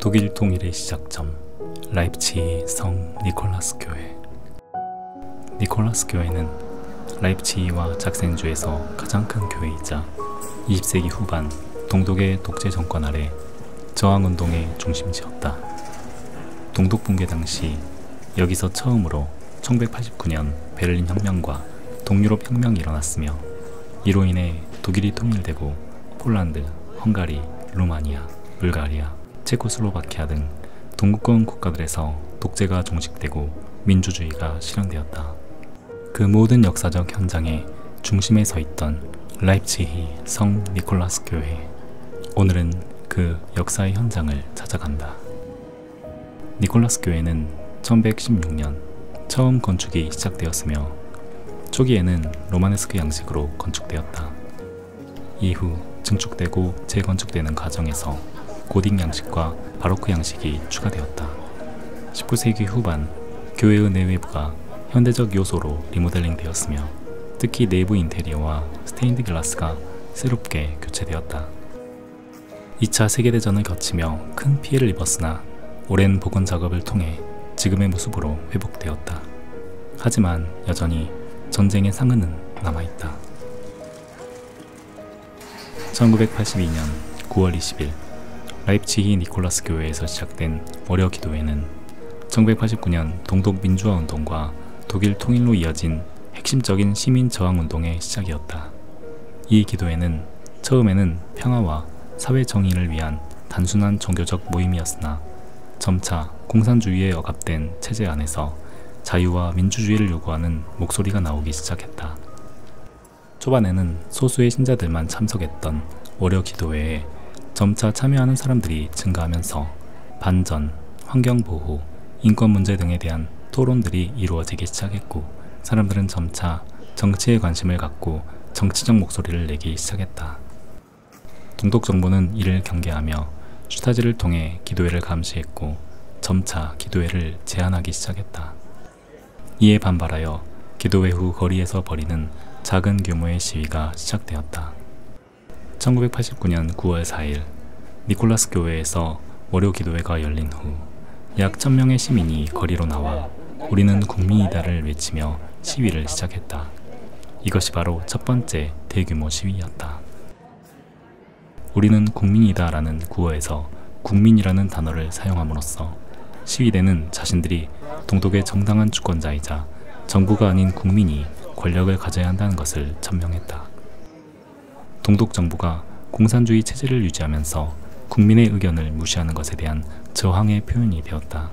독일 통일의 시작점, 라입치히 성 니콜라스 교회. 니콜라스 교회는 라입치히와 작센주에서 가장 큰 교회이자 20세기 후반 동독의 독재 정권 아래 저항운동의 중심지였다. 동독 붕괴 당시 여기서 처음으로 1989년 베를린 혁명과 동유럽 혁명이 일어났으며, 이로 인해 독일이 통일되고 폴란드, 헝가리, 루마니아, 불가리아, 체코슬로바키아 등 동구권 국가들에서 독재가 종식되고 민주주의가 실현되었다. 그 모든 역사적 현장의 중심에 서 있던 라입치히 성 니콜라스 교회. 오늘은 그 역사의 현장을 찾아간다. 니콜라스 교회는 1116년 처음 건축이 시작되었으며, 초기에는 로마네스크 양식으로 건축되었다. 이후 증축되고 재건축되는 과정에서 고딕 양식과 바로크 양식이 추가되었다. 19세기 후반 교회의 내외부가 현대적 요소로 리모델링 되었으며, 특히 내부 인테리어와 스테인드 글라스가 새롭게 교체되었다. 2차 세계대전을 거치며 큰 피해를 입었으나 오랜 복원 작업을 통해 지금의 모습으로 회복되었다. 하지만 여전히 전쟁의 상흔은 남아있다. 1982년 9월 20일 라입치히 니콜라스 교회에서 시작된 월요 기도회는 1989년 동독 민주화 운동과 독일 통일로 이어진 핵심적인 시민 저항 운동의 시작이었다. 이 기도회는 처음에는 평화와 사회 정의를 위한 단순한 종교적 모임이었으나 점차 공산주의에 억압된 체제 안에서 자유와 민주주의를 요구하는 목소리가 나오기 시작했다. 초반에는 소수의 신자들만 참석했던 월요 기도회에 점차 참여하는 사람들이 증가하면서 반전, 환경보호, 인권 문제 등에 대한 토론들이 이루어지기 시작했고, 사람들은 점차 정치에 관심을 갖고 정치적 목소리를 내기 시작했다. 동독 정부는 이를 경계하며 슈타지를 통해 기도회를 감시했고, 점차 기도회를 제한하기 시작했다. 이에 반발하여 기도회 후 거리에서 벌이는 작은 규모의 시위가 시작되었다. 1989년 9월 4일 니콜라스 교회에서 월요 기도회가 열린 후 약 1000명의 시민이 거리로 나와 "우리는 국민이다"를 외치며 시위를 시작했다. 이것이 바로 첫 번째 대규모 시위였다. "우리는 국민이다" 라는 구어에서 국민이라는 단어를 사용함으로써 시위대는 자신들이 동독의 정당한 주권자이자 정부가 아닌 국민이 권력을 가져야 한다는 것을 천명했다. 동독 정부가 공산주의 체제를 유지하면서 국민의 의견을 무시하는 것에 대한 저항의 표현이 되었다.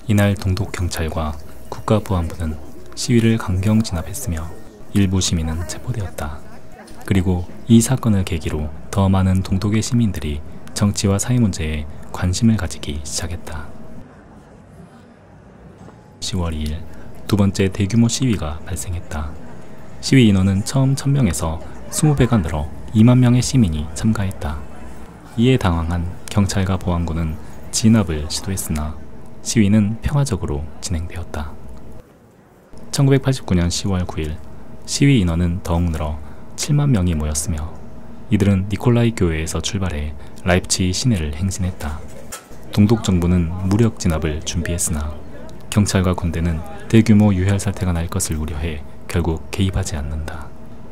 이날 동독 경찰과 국가보안부는 시위를 강경 진압했으며 일부 시민은 체포되었다. 그리고 이 사건을 계기로 더 많은 동독의 시민들이 정치와 사회 문제에 관심을 가지기 시작했다. 10월 2일 두 번째 대규모 시위가 발생했다. 시위 인원은 처음 1000명에서 20배가 늘어 2만 명의 시민이 참가했다. 이에 당황한 경찰과 보안군은 진압을 시도했으나 시위는 평화적으로 진행되었다. 1989년 10월 9일 시위 인원은 더욱 늘어 7만 명이 모였으며, 이들은 니콜라이 교회에서 출발해 라입치히 시내를 행진했다. 동독 정부는 무력 진압을 준비했으나 경찰과 군대는 대규모 유혈 사태가 날 것을 우려해 결국 개입하지 않는다.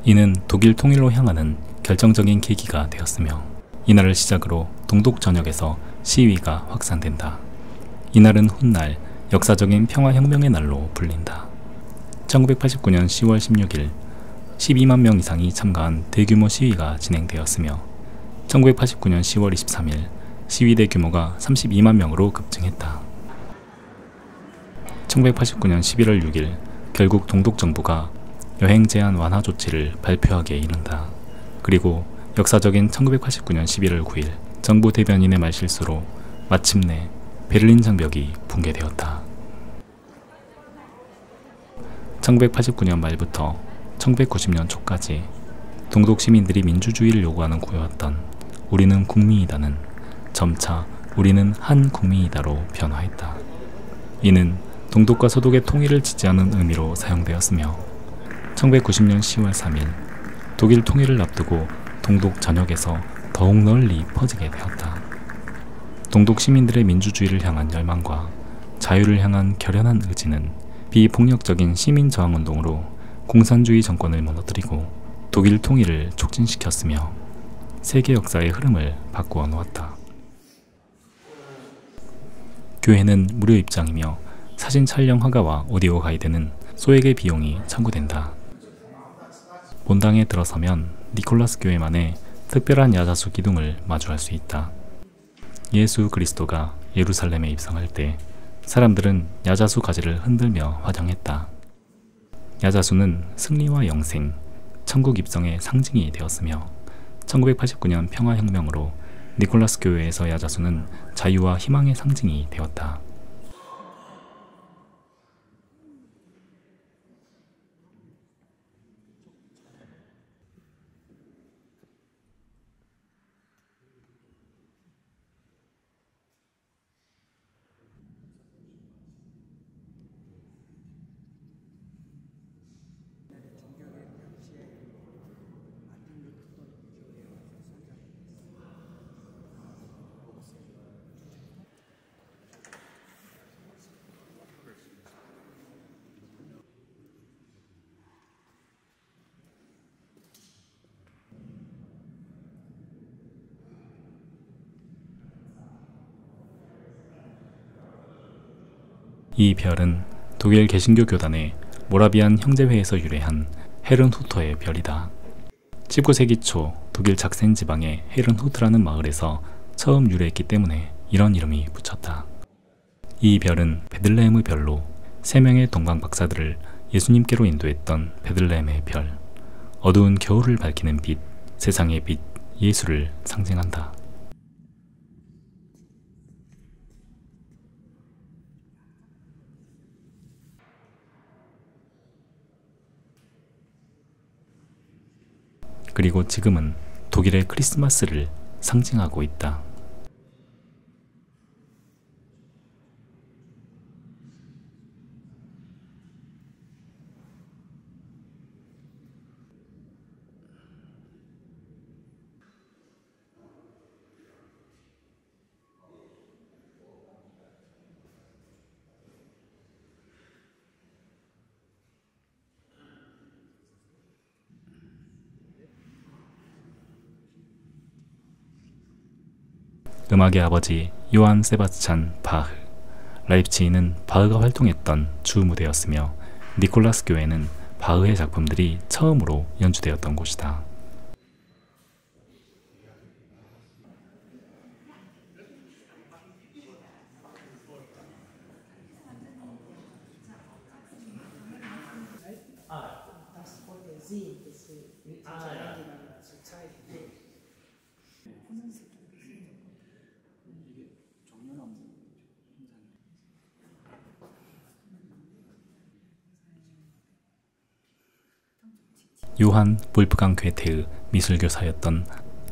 이는 독일 통일로 향하는 결정적인 계기가 되었으며, 이날을 시작으로 동독 전역에서 시위가 확산된다. 이날은 훗날 역사적인 평화혁명의 날로 불린다. 1989년 10월 16일 12만 명 이상이 참가한 대규모 시위가 진행되었으며, 1989년 10월 23일 시위대 규모가 32만 명으로 급증했다. 1989년 11월 6일 결국 동독 정부가 여행 제한 완화 조치를 발표하기에 이른다. 그리고 역사적인 1989년 11월 9일 정부 대변인의 말실수로 마침내 베를린 장벽이 붕괴되었다. 1989년 말부터 1990년 초까지 동독 시민들이 민주주의를 요구하는 구호였던 "우리는 국민이다"는 점차 "우리는 한 국민이다"로 변화했다. 이는 동독과 서독의 통일을 지지하는 의미로 사용되었으며, 1990년 10월 3일 독일 통일을 앞두고 동독 전역에서 더욱 널리 퍼지게 되었다. 동독 시민들의 민주주의를 향한 열망과 자유를 향한 결연한 의지는 비폭력적인 시민 저항운동으로 공산주의 정권을 무너뜨리고 독일 통일을 촉진시켰으며 세계 역사의 흐름을 바꾸어 놓았다. 교회는 무료 입장이며 사진 촬영 허가와 오디오 가이드는 소액의 비용이 청구된다. 본당에 들어서면 니콜라스 교회만의 특별한 야자수 기둥을 마주할 수 있다. 예수 그리스도가 예루살렘에 입성할 때 사람들은 야자수 가지를 흔들며 환영했다. 야자수는 승리와 영생, 천국 입성의 상징이 되었으며 1989년 평화혁명으로 니콜라스 교회에서 야자수는 자유와 희망의 상징이 되었다. 이 별은 독일 개신교 교단의 모라비안 형제회에서 유래한 헤른후터의 별이다. 19세기 초 독일 작센 지방의 헤른후트라는 마을에서 처음 유래했기 때문에 이런 이름이 붙였다. 이 별은 베들레헴의 별로 3명의 동방 박사들을 예수님께로 인도했던 베들레헴의 별, 어두운 겨울을 밝히는 빛, 세상의 빛, 예수를 상징한다. 그리고 지금은 독일의 크리스마스를 상징하고 있다. 음악의 아버지 요한 세바스찬 바흐, 라입치히는 바흐가 활동했던 주 무대였으며 니콜라스 교회는 바흐의 작품들이 처음으로 연주되었던 곳이다. 요한 볼프강 괴테의 미술교사였던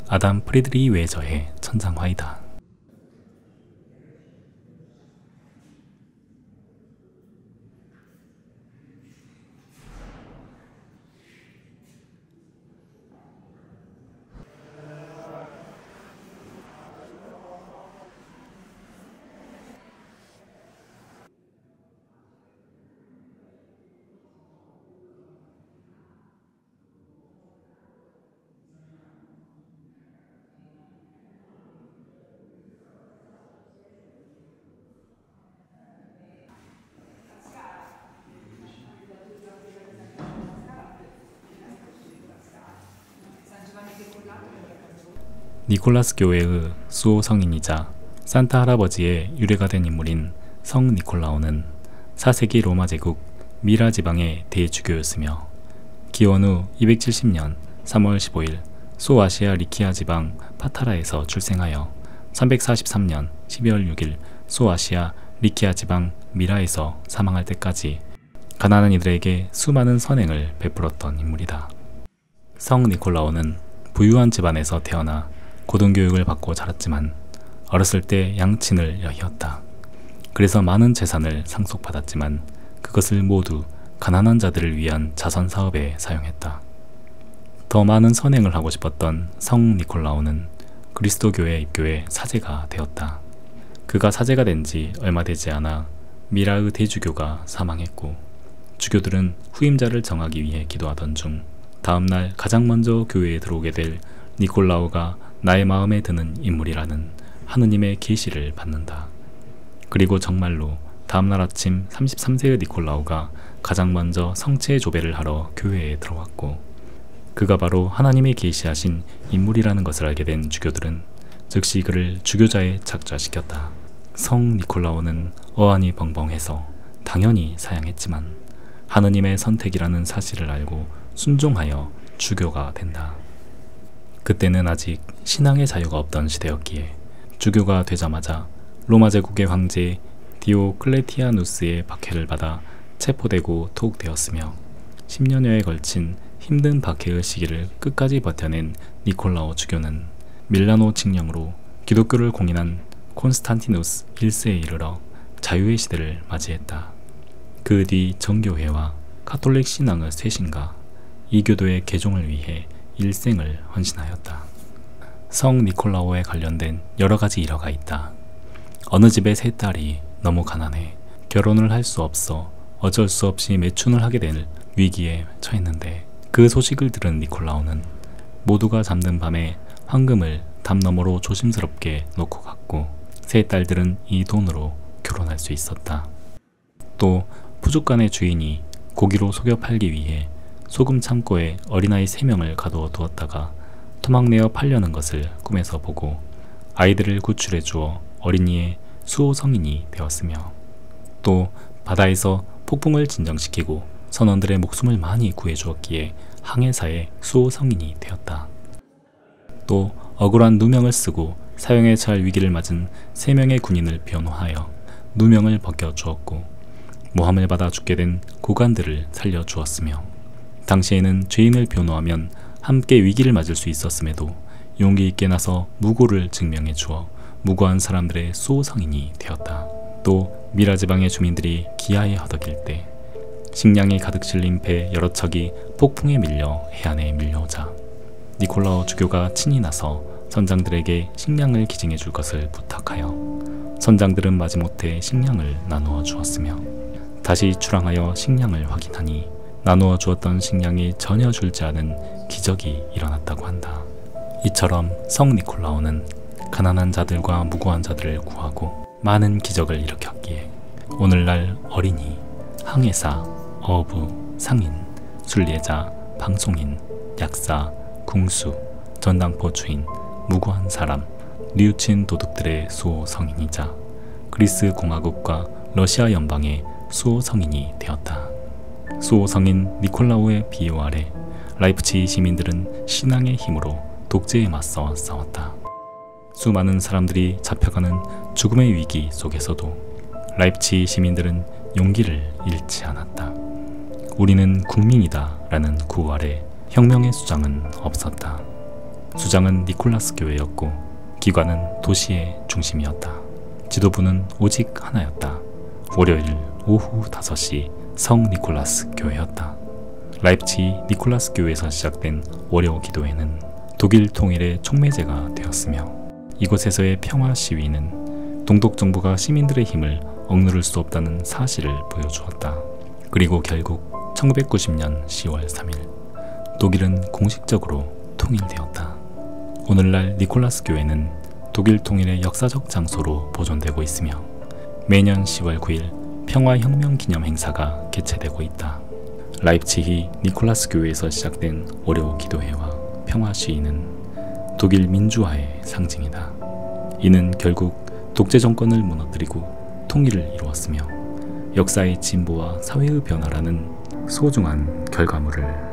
아담 프리드리 웨저의 천장화이다. 니콜라스 교회의 수호 성인이자 산타 할아버지의 유래가 된 인물인 성 니콜라오는 4세기 로마 제국 미라 지방의 대주교였으며 기원 후 270년 3월 15일 소아시아 리키아 지방 파타라에서 출생하여 343년 12월 6일 소아시아 리키아 지방 미라에서 사망할 때까지 가난한 이들에게 수많은 선행을 베풀었던 인물이다. 성 니콜라오는 부유한 집안에서 태어나 고등교육을 받고 자랐지만 어렸을 때 양친을 여의었다. 그래서 많은 재산을 상속받았지만 그것을 모두 가난한 자들을 위한 자선 사업에 사용했다. 더 많은 선행을 하고 싶었던 성 니콜라오는 그리스도교회 입교의 사제가 되었다. 그가 사제가 된 지 얼마 되지 않아 미라의 대주교가 사망했고 주교들은 후임자를 정하기 위해 기도하던 중 다음날 가장 먼저 교회에 들어오게 될 니콜라오가 나의 마음에 드는 인물이라는 하느님의 계시를 받는다. 그리고 정말로 다음날 아침 33세의 니콜라오가 가장 먼저 성체 조배를 하러 교회에 들어왔고 그가 바로 하나님의 계시하신 인물이라는 것을 알게 된 주교들은 즉시 그를 주교자에 착좌시켰다. 성 니콜라오는 어안이 벙벙해서 당연히 사양했지만 하느님의 선택이라는 사실을 알고 순종하여 주교가 된다. 그때는 아직 신앙의 자유가 없던 시대였기에 주교가 되자마자 로마 제국의 황제 디오클레티아누스의 박해를 받아 체포되고 투옥되었으며 10년여에 걸친 힘든 박해의 시기를 끝까지 버텨낸 니콜라오 주교는 밀라노 칙령으로 기독교를 공인한 콘스탄티누스 1세에 이르러 자유의 시대를 맞이했다. 그 뒤 정교회와 카톨릭 신앙의 쇄신과 이교도의 개종을 위해 일생을 헌신하였다. 성 니콜라오에 관련된 여러 가지 일화가 있다. 어느 집의 세 딸이 너무 가난해 결혼을 할 수 없어 어쩔 수 없이 매춘을 하게 될 위기에 처했는데 그 소식을 들은 니콜라오는 모두가 잠든 밤에 황금을 담 너머로 조심스럽게 놓고 갔고 세 딸들은 이 돈으로 결혼할 수 있었다. 또 푸주간의 주인이 고기로 속여 팔기 위해 소금 창고에 어린아이 3명을 가두어 두었다가 토막내어 팔려는 것을 꿈에서 보고 아이들을 구출해 주어 어린이의 수호 성인이 되었으며 또 바다에서 폭풍을 진정시키고 선원들의 목숨을 많이 구해주었기에 항해사의 수호 성인이 되었다. 또 억울한 누명을 쓰고 사형에 처할 위기를 맞은 3명의 군인을 변호하여 누명을 벗겨주었고 모함을 받아 죽게 된 고관들을 살려주었으며 당시에는 죄인을 변호하면 함께 위기를 맞을 수 있었음에도 용기 있게 나서 무고를 증명해 주어 무고한 사람들의 수호성인이 되었다. 또 미라 지방의 주민들이 기아에 허덕일 때 식량이 가득 실린 배 여러 척이 폭풍에 밀려 해안에 밀려오자 니콜라오 주교가 친히 나서 선장들에게 식량을 기증해 줄 것을 부탁하여 선장들은 마지못해 식량을 나누어 주었으며 다시 출항하여 식량을 확인하니 나누어 주었던 식량이 전혀 줄지 않은 기적이 일어났다고 한다. 이처럼 성 니콜라오는 가난한 자들과 무고한 자들을 구하고 많은 기적을 일으켰기에 오늘날 어린이, 항해사, 어부, 상인, 순례자, 방송인, 약사, 궁수, 전당포 주인, 무고한 사람, 뉘우친 도둑들의 수호 성인이자 그리스 공화국과 러시아 연방의 수호 성인이 되었다. 수호 성인 니콜라오의 비유 아래 라이프치히 시민들은 신앙의 힘으로 독재에 맞서 싸웠다. 수많은 사람들이 잡혀가는 죽음의 위기 속에서도 라이프치히 시민들은 용기를 잃지 않았다. 우리는 국민이다 라는 구호 아래 혁명의 수장은 없었다. 수장은 니콜라스 교회였고 기관은 도시의 중심이었다. 지도부는 오직 하나였다. 월요일 오후 5시 성 니콜라스 교회였다. 라이프치히 니콜라스 교회에서 시작된 월요 기도회는 독일 통일의 촉매제가 되었으며 이곳에서의 평화 시위는 동독 정부가 시민들의 힘을 억누를 수 없다는 사실을 보여주었다. 그리고 결국 1990년 10월 3일 독일은 공식적으로 통일되었다. 오늘날 니콜라스 교회는 독일 통일의 역사적 장소로 보존되고 있으며 매년 10월 9일 평화혁명 기념 행사가 개최되고 있다. 라이프치히 니콜라스 교회에서 시작된 월요 기도회와 평화 시위는 독일 민주화의 상징이다. 이는 결국 독재 정권을 무너뜨리고 통일을 이루었으며 역사의 진보와 사회의 변화라는 소중한 결과물을